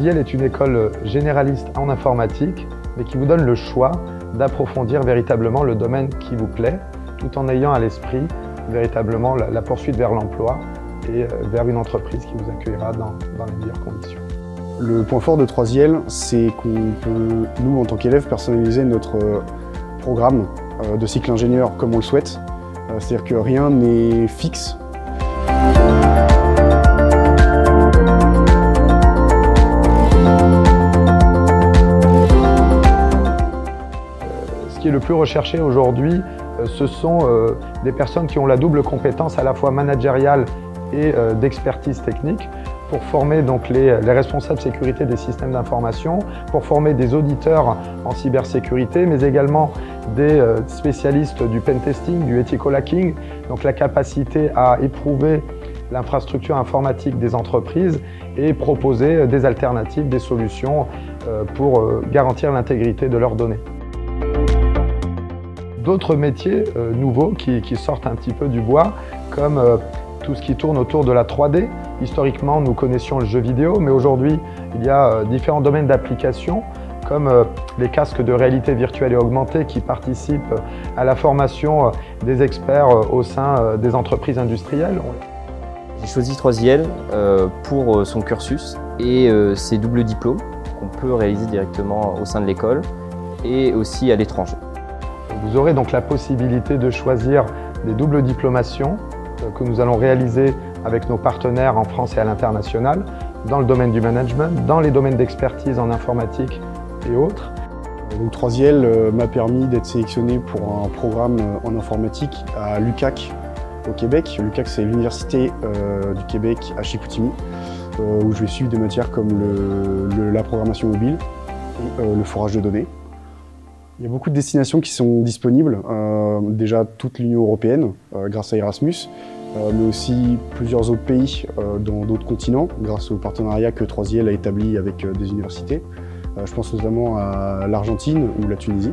3IL est une école généraliste en informatique, mais qui vous donne le choix d'approfondir véritablement le domaine qui vous plaît, tout en ayant à l'esprit véritablement la poursuite vers l'emploi et vers une entreprise qui vous accueillera dans les meilleures conditions. Le point fort de 3IL, c'est qu'on peut, nous en tant qu'élèves, personnaliser notre programme de cycle ingénieur comme on le souhaite. C'est-à-dire que rien n'est fixe. Ce qui est le plus recherché aujourd'hui, ce sont des personnes qui ont la double compétence à la fois managériale et d'expertise technique pour former donc les responsables sécurité des systèmes d'information, pour former des auditeurs en cybersécurité, mais également des spécialistes du pentesting, du ethical hacking, donc la capacité à éprouver l'infrastructure informatique des entreprises et proposer des alternatives, des solutions pour garantir l'intégrité de leurs données. D'autres métiers nouveaux qui sortent un petit peu du bois, comme tout ce qui tourne autour de la 3D. Historiquement, nous connaissions le jeu vidéo, mais aujourd'hui, il y a différents domaines d'application, comme les casques de réalité virtuelle et augmentée qui participent à la formation des experts au sein des entreprises industrielles. J'ai choisi 3IL pour son cursus et ses doubles diplômes qu'on peut réaliser directement au sein de l'école et aussi à l'étranger. Vous aurez donc la possibilité de choisir des doubles diplomations que nous allons réaliser avec nos partenaires en France et à l'international, dans le domaine du management, dans les domaines d'expertise en informatique et autres. Donc 3IL m'a permis d'être sélectionné pour un programme en informatique à l'UQAC au Québec. L'UQAC, c'est l'Université du Québec à Chicoutimi, où je vais suivre des matières comme la programmation mobile et le forage de données. Il y a beaucoup de destinations qui sont disponibles, déjà toute l'Union européenne grâce à Erasmus, mais aussi plusieurs autres pays dans d'autres continents grâce au partenariat que 3IL a établi avec des universités. Je pense notamment à l'Argentine ou la Tunisie.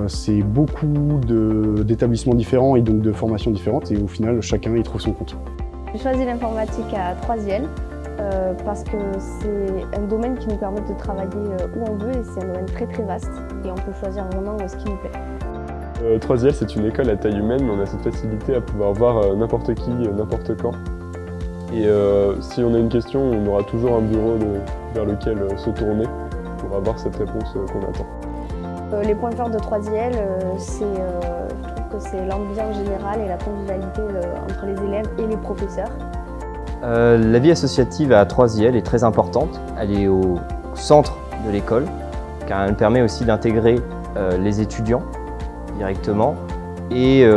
C'est beaucoup d'établissements différents et donc de formations différentes et au final chacun y trouve son compte. J'ai choisi l'informatique à 3IL parce que c'est un domaine qui nous permet de travailler où on veut et c'est un domaine très vaste et on peut choisir vraiment ce qui nous plaît. 3IL, c'est une école à taille humaine, mais on a cette facilité à pouvoir voir n'importe qui, n'importe quand. Et si on a une question, on aura toujours un bureau vers lequel se tourner pour avoir cette réponse qu'on attend. Les points forts de 3IL, je trouve que c'est l'ambiance générale et la convivialité entre les élèves et les professeurs. La vie associative à 3IL est très importante. Elle est au centre de l'école, car elle permet aussi d'intégrer les étudiants directement et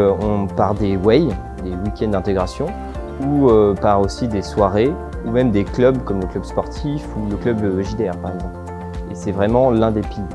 par des WAY, des week-ends d'intégration, ou par aussi des soirées, ou même des clubs comme le club sportif ou le club JDR par exemple. Et c'est vraiment l'un des piliers.